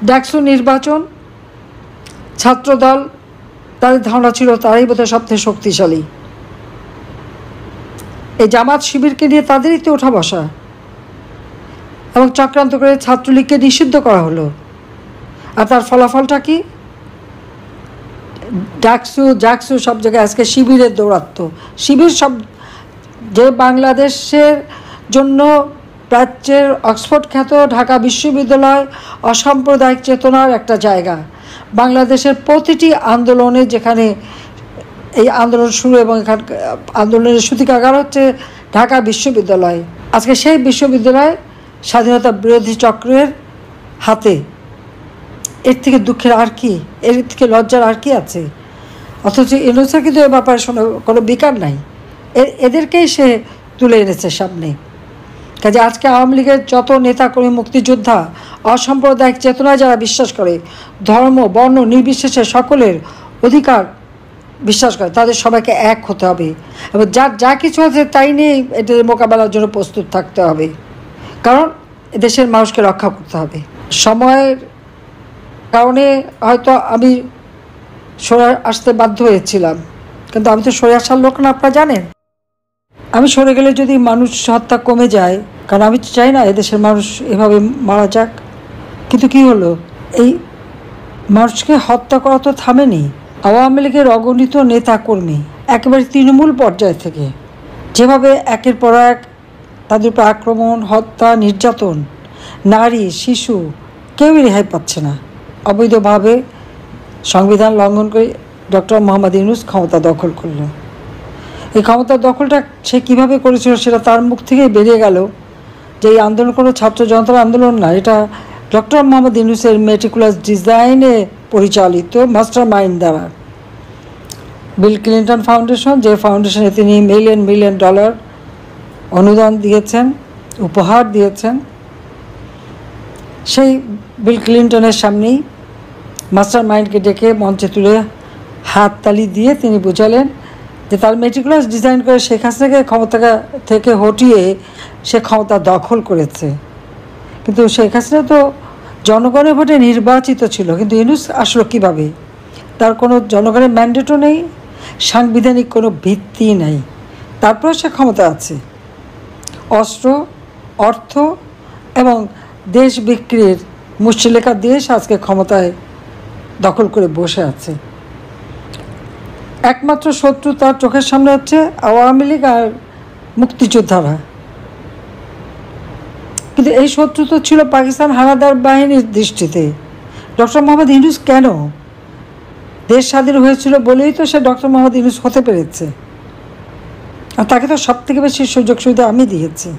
ডাকসু নির্বাচন, ছাত্রদল, তাদের ধারণা ছিল তারাই বোধহয় সবচেয়ে শক্তিশালী। এই জামাত শিবিরকে নিয়ে তাদেরই তো ওঠা বসা, এবং চক্রান্ত করে ছাত্রলীগকে নিষিদ্ধ করা হলো। আর তার ফলাফলটা কি? জাকসু সব জায়গায় আজকে শিবিরের দৌরাত্ম্য। শিবির সব, যে বাংলাদেশের জন্য প্রাচ্যের অক্সফোর্ড খ্যাত ঢাকা বিশ্ববিদ্যালয় অসাম্প্রদায়িক চেতনার একটা জায়গা। বাংলাদেশের প্রতিটি আন্দোলনে, যেখানে এই আন্দোলন শুরু এবং এখান আন্দোলনের সূতিকাগার হচ্ছে ঢাকা বিশ্ববিদ্যালয়, আজকে সেই বিশ্ববিদ্যালয় স্বাধীনতা বিরোধী চক্রের হাতে। এর থেকে দুঃখের আর কি, এর থেকে লজ্জার আর কি আছে? অথচ ইউনূসের কিন্তু এ ব্যাপারে কোনো বিকার নাই, এদেরকেই সে তুলে এনেছে সামনে। কাজে আজকে আওয়ামী লীগের যত নেতাকর্মী, মুক্তিযোদ্ধা, অসাম্প্রদায়িক চেতনায় যারা বিশ্বাস করে, ধর্ম বর্ণ নির্বিশেষে সকলের অধিকার বিশ্বাস করে, তাদের সবাইকে এক হতে হবে এবং যা কিছু আছে তাই নিয়ে এদের মোকাবেলার জন্য প্রস্তুত থাকতে হবে। কারণ দেশের মানুষকে রক্ষা করতে হবে। সময়ের কারণে হয়তো আমি সরে আসতে বাধ্য হয়েছিলাম, কিন্তু আমি তো সরে আসার লোক না, আপনারা জানেন। আমি সরে গেলে যদি মানুষ হত্যা কমে যায়, কারণ আমি চাই না এদেশের মানুষ এভাবে মারা যাক। কিন্তু কি হলো, এই মানুষকে হত্যা করা তো থামেনি। আওয়ামী লীগের অগণিত নেতা কর্মী একেবারে তৃণমূল পর্যায় থেকে যেভাবে একের পর এক তাদের উপর আক্রমণ, হত্যা, নির্যাতন, নারী শিশু কেউই রেহাই পাচ্ছে না। অবৈধভাবে সংবিধান লঙ্ঘন করে ডক্টর মোহাম্মদ ইউনূস ক্ষমতা দখল করল। এই ক্ষমতা দখলটা সে কীভাবে করেছিল সেটা তার মুখ থেকেই বেরিয়ে গেল যে এই আন্দোলন কোনো ছাত্র জনতার আন্দোলন না, এটা ডক্টর মোহাম্মদ ইউনূসের মেটিকুলাস ডিজাইনে পরিচালিত মাস্টার মাইন্ড দ্বারা। বিল ক্লিন্টন ফাউন্ডেশন, যে ফাউন্ডেশনে তিনি মিলিয়ন ডলার অনুদান দিয়েছেন, উপহার দিয়েছেন, সেই বিল ক্লিন্টনের সামনেই মাস্টার মাইন্ডকে ডেকে মঞ্চে তুলে হাততালি দিয়ে তিনি বুঝালেন যে তার মেটিকুলাস ডিজাইন করে শেখ হাসিনাকে ক্ষমতা থেকে হটিয়ে সে ক্ষমতা দখল করেছে। কিন্তু শেখ হাসিনা তো জনগণের ভোটে নির্বাচিত ছিল, কিন্তু ইউনূস আসলো কীভাবে? তার কোনো জনগণের ম্যান্ডেটও নেই, সাংবিধানিক কোনো ভিত্তি নেই, তারপরেও সে ক্ষমতা আছে। অস্ত্র, অর্থ এবং দেশ বিক্রির মুষ্টিলেখা দেশ আজকে ক্ষমতায় দখল করে বসে আছে। একমাত্র শত্রু তার চোখের সামনে হচ্ছে আওয়ামী লীগ আর মুক্তিযোদ্ধারা। কিন্তু এই শত্রু তো ছিল পাকিস্তান হানাদার বাহিনীর দৃষ্টিতে। ডক্টর মোহাম্মদ ইউনূস কেন? দেশ স্বাধীন হয়েছিল বলেই তো সে ডক্টর মোহাম্মদ ইউনূস হতে পেরেছে, আর তাকে তো সব থেকে বেশি সুযোগ সুবিধা আমি দিয়েছি।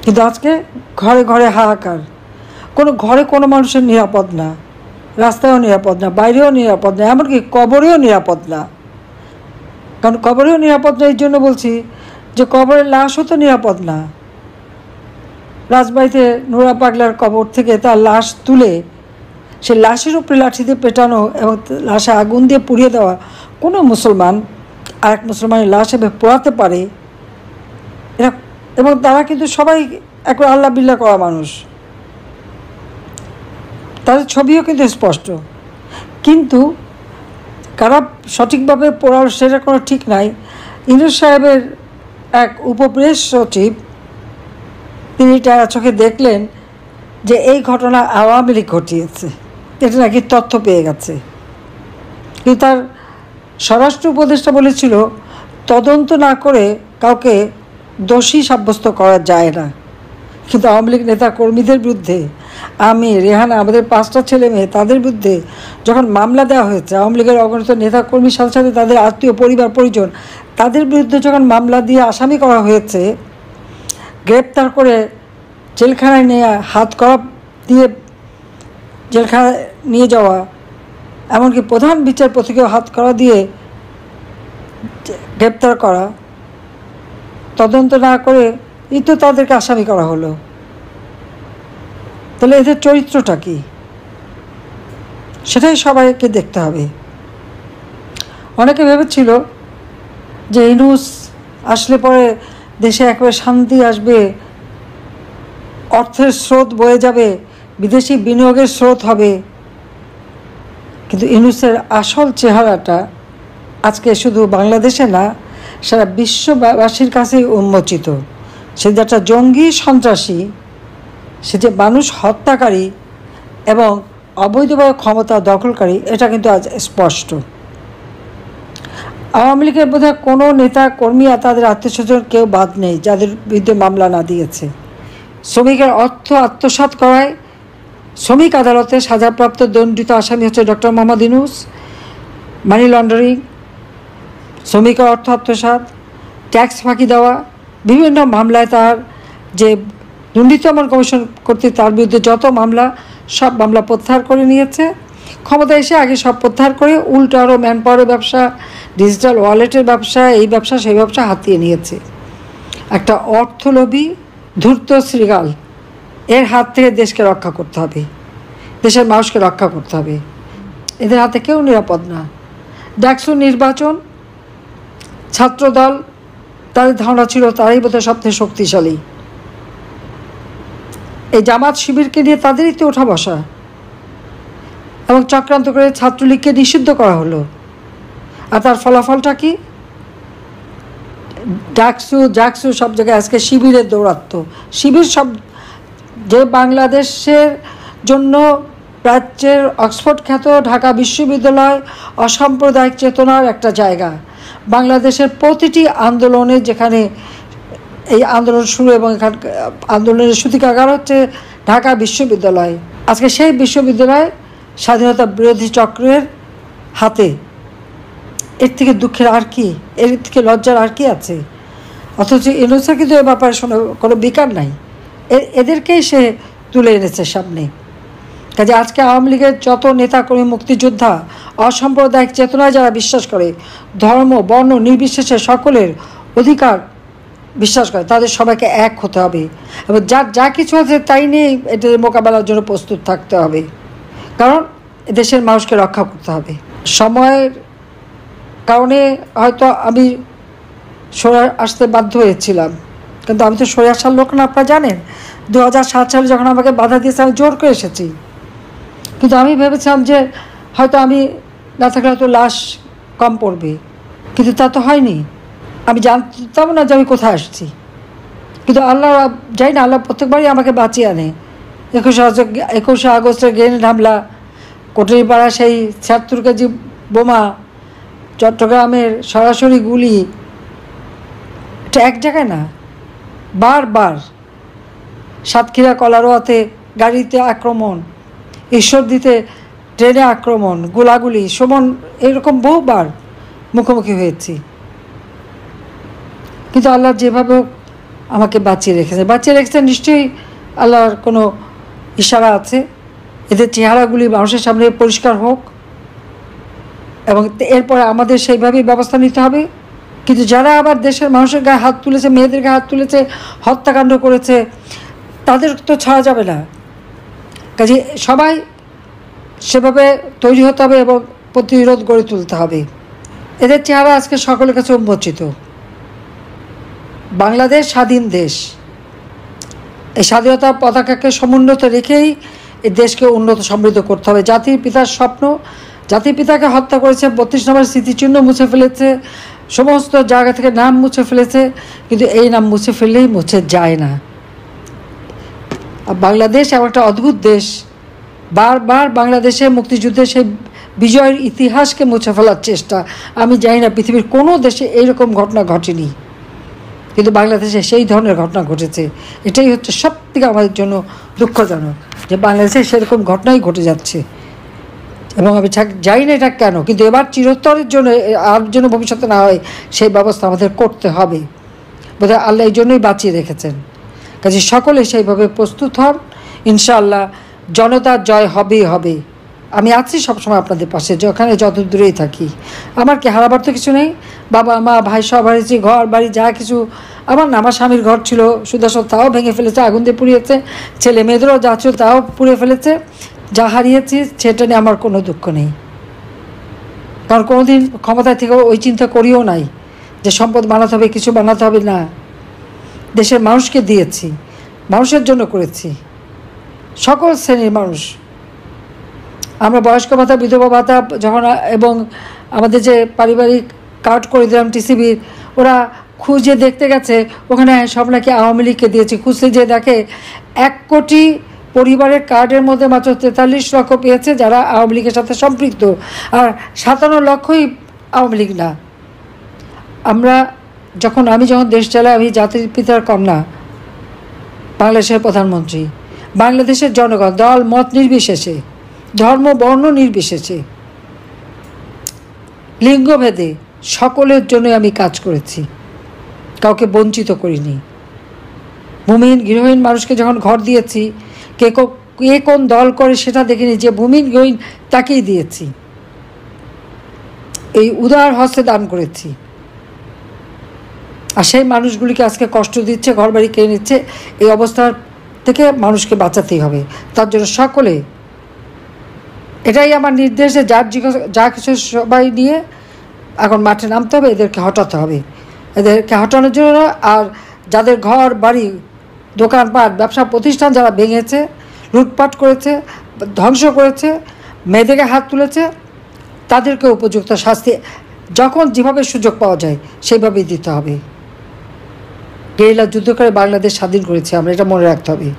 কিন্তু আজকে ঘরে ঘরে হাহাকার, কোনো ঘরে কোনো মানুষের নিরাপদ না, রাস্তায়ও নিরাপদ না, বাইরেও নিরাপদ না, এমনকি কবরেও নিরাপদ না। কারণ কবরেও নিরাপদ না এই জন্য বলছি যে কবরের লাশও তো নিরাপদ না। রাজবাড়িতে নোরা পাগলার কবর থেকে তার লাশ তুলে সে লাশের উপরে লাঠি দিয়ে পেটানো এবং লাশে আগুন দিয়ে পুড়িয়ে দেওয়া, কোনো মুসলমান আরেক মুসলমানের লাশ এভাবে পোড়াতে পারে? এরা, এবং তারা কিন্তু সবাই একবার আল্লাহ বিল্লাহ করা মানুষ, তাদের ছবিও কিন্তু স্পষ্ট। কিন্তু কারা সঠিকভাবে পড়ার সেটা কোনো ঠিক নাই। ইউনূস সাহেবের এক উপপ্রেস সচিব তিনি তারা চোখে দেখলেন যে এই ঘটনা আওয়ামী লীগ ঘটিয়েছে, এটা নাকি তথ্য পেয়ে গেছে। কিন্তু তার স্বরাষ্ট্র উপদেষ্টা বলেছিল তদন্ত না করে কাউকে দোষী সাব্যস্ত করা যায় না। কিন্তু আওয়ামী লীগ নেতা কর্মীদের বিরুদ্ধে, আমি, রেহানা, আমাদের 5টা ছেলে মেয়ে, তাদের বিরুদ্ধে যখন মামলা দেওয়া হয়েছে, আওয়ামী লীগের অগণিত নেতা কর্মীর সাথে সাথে তাদের আত্মীয় পরিবার পরিজন, তাদের বিরুদ্ধে যখন মামলা দিয়ে আসামি করা হয়েছে, গ্রেপ্তার করে জেলখানায় নিয়ে হাত করা দিয়ে জেলখানায় নিয়ে যাওয়া, এমনকি প্রধান বিচারপতিকেও হাত করা দিয়ে গ্রেপ্তার করা, তদন্ত না করে এই তো তাদেরকে আসামি করা হলো। তাহলে এদের চরিত্রটা কি, সেটাই সবাইকে দেখতে হবে। অনেকে ভেবেছিল যে ইউনূস আসলে পরে দেশে একেবারে শান্তি আসবে, অর্থের স্রোত বয়ে যাবে, বিদেশি বিনিয়োগের স্রোত হবে, কিন্তু ইউনূসের আসল চেহারাটা আজকে শুধু বাংলাদেশে না, সারা বিশ্ববাসীর কাছেই উন্মোচিত। সে যে একটা জঙ্গি সন্ত্রাসী, সে যে মানুষ হত্যাকারী এবং অবৈধভাবে ক্ষমতা দখলকারী, এটা কিন্তু আজ স্পষ্ট। আওয়ামী লীগের বোধহয় কোনো নেতা কর্মী আর তাদের আত্মীয়স্বজন কেউ বাদ নেই যাদের বিরুদ্ধে মামলা না দিয়েছে। শ্রমিকের অর্থ আত্মসাৎ করায় শ্রমিক আদালতে সাজাপ্রাপ্ত দণ্ডিত আসামি হচ্ছে doctor Mohammad Yunus. Money laundering, শ্রমিকের অর্থ আত্মসাৎ, ট্যাক্স ফাঁকি দেওয়া, বিভিন্ন মামলায় তার যে দুর্নীতি দমন কমিশন কর্তৃক তার বিরুদ্ধে যত মামলা, সব মামলা প্রত্যাহার করে নিয়েছে। ক্ষমতা এসে আগে সব প্রত্যাহার করে উল্টো আরও ম্যান পাওয়ারের ব্যবসা, ডিজিটাল ওয়ালেটের ব্যবসা, এই ব্যবসা সেই ব্যবসা হাতিয়ে নিয়েছে। একটা অর্থলোভী ধূর্ত শৃগাল, এর হাত থেকে দেশকে রক্ষা করতে হবে, দেশের মানুষকে রক্ষা করতে হবে। এদের হাতে কেউ নিরাপদ না। ডাকসু নির্বাচন, ছাত্রদল, তাদের ধারণা ছিল তারাই বোধহয় সবথেকে শক্তিশালী। এই জামাত শিবিরকে নিয়ে তাদেরই তো ওঠা বসা, এবং চক্রান্ত করে ছাত্রলীগকে নিষিদ্ধ করা হলো। আর তার ফলাফলটা কি? জাকসু সব জায়গায় আজকে শিবিরের দৌরাত্ম্য। শিবির সব যে বাংলাদেশের জন্য প্রাচ্যের অক্সফোর্ড খ্যাত ঢাকা বিশ্ববিদ্যালয় অসাম্প্রদায়িক চেতনার একটা জায়গা। বাংলাদেশের প্রতিটি আন্দোলনে, যেখানে এই আন্দোলন শুরু এবং এখান আন্দোলনের সূতিকাগার হচ্ছে ঢাকা বিশ্ববিদ্যালয়, আজকে সেই বিশ্ববিদ্যালয় স্বাধীনতা বিরোধী চক্রের হাতে। এর থেকে দুঃখের আর কি, এর থেকে লজ্জার আর কি আছে? অথচ ইউনূসের কিন্তু এ ব্যাপারে কোনো বিকার নাই, এদেরকেই সে তুলে এনেছে সামনে। কাজে আজকে আওয়ামী লীগের যত নেতাকর্মী, মুক্তিযোদ্ধা, অসাম্প্রদায়িক চেতনায় যারা বিশ্বাস করে, ধর্ম বর্ণ নির্বিশেষে সকলের অধিকার বিশ্বাস করে, তাদের সবাইকে এক হতে হবে এবং যার যা কিছু আছে তাই নিয়ে এটার মোকাবেলার জন্য প্রস্তুত থাকতে হবে। কারণ দেশের মানুষকে রক্ষা করতে হবে। সময়ের কারণে হয়তো আমি সরে আসতে বাধ্য হয়েছিলাম, কিন্তু আমি তো সরে আসার লোক না। আপনারা জানেন 2007 সালে যখন আমাকে বাধা দিয়েছে, আমি জোর করে এসেছি। কিন্তু আমি ভেবেছিলাম যে হয়তো আমি না থাকলে হয়তো লাশ কম পড়বে, কিন্তু তা তো হয়নি। আমি জানতাম না যে আমি কোথায় আসছি, কিন্তু আল্লাহ যাই না, আল্লাহ প্রত্যেকবারই আমাকে বাঁচিয়ে আনে। 21শে আগস্টের গ্রেনেড হামলা, কোটরিপাড়া সেই 76 কেজি বোমা, চট্টগ্রামের সরাসরি গুলি, এটা এক জায়গায় না, বারবার। সাতক্ষীরা কলারোয়াতে গাড়িতে আক্রমণ, ঈশ্বরদীতে ট্রেনে আক্রমণ, গোলাগুলি, সুমন, এরকম বহুবার মুখোমুখি হয়েছি। কিন্তু আল্লাহ যেভাবে আমাকে বাঁচিয়ে রেখেছেন, নিশ্চয়ই আল্লাহর কোনো ইশারা আছে। এদের চেহারাগুলি মানুষের সামনে পরিষ্কার হোক এবং এরপরে আমাদের সেইভাবেই ব্যবস্থা নিতে হবে। কিন্তু যারা আবার দেশের মানুষের গায়ে হাত তুলেছে, মেয়েদের গায়ে হাত তুলেছে, হত্যাকাণ্ড করেছে, তাদের তো ছাড়া যাবে না। কাজে সবাই সেভাবে তৈরি হতে হবে এবং প্রতিরোধ গড়ে তুলতে হবে। এদের চেহারা আজকে সকলের কাছে উন্মোচিত। বাংলাদেশ স্বাধীন দেশ, এই স্বাধীনতার পতাকাকে সমুন্নত রেখেই এই দেশকে উন্নত সমৃদ্ধ করতে হবে। জাতির পিতার স্বপ্ন, জাতির পিতাকে হত্যা করেছে, 32 নম্বর স্মৃতিচিহ্ন মুছে ফেলেছে, সমস্ত জায়গা থেকে নাম মুছে ফেলেছে, কিন্তু এই নাম মুছে ফেললেই মুছে যায় না। বাংলাদেশ এমন একটা অদ্ভুত দেশ, বারবার বাংলাদেশে মুক্তিযুদ্ধের সেই বিজয়ের ইতিহাসকে মুছে ফেলার চেষ্টা। আমি জানি না পৃথিবীর কোনো দেশে এইরকম ঘটনা ঘটেনি, কিন্তু বাংলাদেশে সেই ধরনের ঘটনা ঘটেছে। এটাই হচ্ছে সবথেকে আমাদের জন্য দুঃখজনক, যে বাংলাদেশে সেরকম ঘটনাই ঘটে যাচ্ছে। এবং আমি জানি না এটা কেন, কিন্তু এবার চিরতরের জন্য আর জন্য ভবিষ্যতে না হয় সেই ব্যবস্থা আমাদের করতে হবে। বোধহয় আল্লাহ এই জন্যই বাঁচিয়ে রেখেছেন। কাজে সকলে সেইভাবে প্রস্তুত হন। ইনশাআল্লাহ জনতার জয় হবেই হবে। আমি আছি সবসময় আপনাদের পাশে, যেখানে যত দূরেই থাকি। আমার কি হারাবার তো কিছু নেই। বাবা মা ভাই সব হারিয়েছি, ঘর বাড়ি যা কিছু আমার না। আমার স্বামীর ঘর ছিল সুদর্শন, তাও ভেঙে ফেলেছে, আগুন দিয়ে পুড়িয়েছে। ছেলে মেয়েদেরও যা ছিল তাও পুড়িয়ে ফেলেছে। যা হারিয়েছি সেটা নিয়ে আমার কোনো দুঃখ নেই, কারণ কোনোদিন ক্ষমতায় থেকে ওই চিন্তা করিও নাই যে সম্পদ বানাতে হবে, কিছু বানাতে হবে। না, দেশের মানুষকে দিয়েছি, মানুষের জন্য করেছি। সকল শ্রেণীর মানুষ। আমরা বয়স্ক ভাতা, বিধবা ভাতা যখন এবং আমাদের যে পারিবারিক কার্ড করে দিলাম টিসিবির, ওরা খুঁজে দেখতে গেছে ওখানে সব নাকি আওয়ামী লীগকে দিয়েছে। খুঁজতে যে দেখে 1 কোটি পরিবারের কার্ডের মধ্যে মাত্র 43 লক্ষ পেয়েছে যারা আওয়ামী লীগের সাথে সম্পৃক্ত, আর 57 লক্ষই আওয়ামী লীগ না। আমি যখন দেশ চালাই, আমি জাতির পিতার কন্যা, বাংলাদেশের প্রধানমন্ত্রী, বাংলাদেশের জনগণ দল মত নির্বিশেষে, ধর্ম বর্ণ নির্বিশেষে, লিঙ্গভেদে সকলের জন্য আমি কাজ করেছি, কাউকে বঞ্চিত করিনি। ভূমিহীন গৃহহীন মানুষকে যখন ঘর দিয়েছি, কে কোন দল করে সেটা দেখিনি, যে ভূমিহীন গৃহহীন তাকেই দিয়েছি, এই উদার হস্তে দান করেছি। আর সেই মানুষগুলিকে আজকে কষ্ট দিচ্ছে, ঘরবাড়ি কেড়ে নিচ্ছে। এই অবস্থার থেকে মানুষকে বাঁচাতেই হবে। তার জন্য সকলে, এটাই আমার নির্দেশ যে যা কিছু সবাই নিয়ে এখন মাঠে নামতে হবে, এদেরকে হটাতে হবে। এদেরকে হটানোর জন্য, আর যাদের ঘর বাড়ি দোকানপাট ব্যবসা প্রতিষ্ঠান যারা ভেঙেছে, লুটপাট করেছে, ধ্বংস করেছে, মেয়েদেরকে হাত তুলেছে, তাদেরকে উপযুক্ত শাস্তি যখন যেভাবে সুযোগ পাওয়া যায় সেইভাবেই দিতে হবে। গেরিলা যুদ্ধ করে বাংলাদেশ স্বাধীন করেছে আমরা, এটা মনে রাখতে হবে।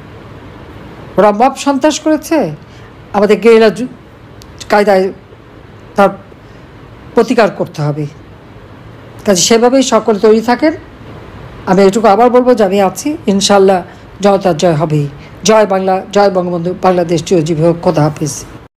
ওরা মব সন্ত্রাস করেছে, আমাদের গেরিলা কায়দায় তার প্রতিকার করতে হবে। কাজে সেভাবেই সকলে তৈরি থাকেন। আমি এটুকু আবার বলবো যে আমি আছি, ইনশাল্লাহ জনতার জয় হবেই। জয় বাংলা, জয় বঙ্গবন্ধু, বাংলাদেশ চিরজীবী হোক। খোদা হাফিজ।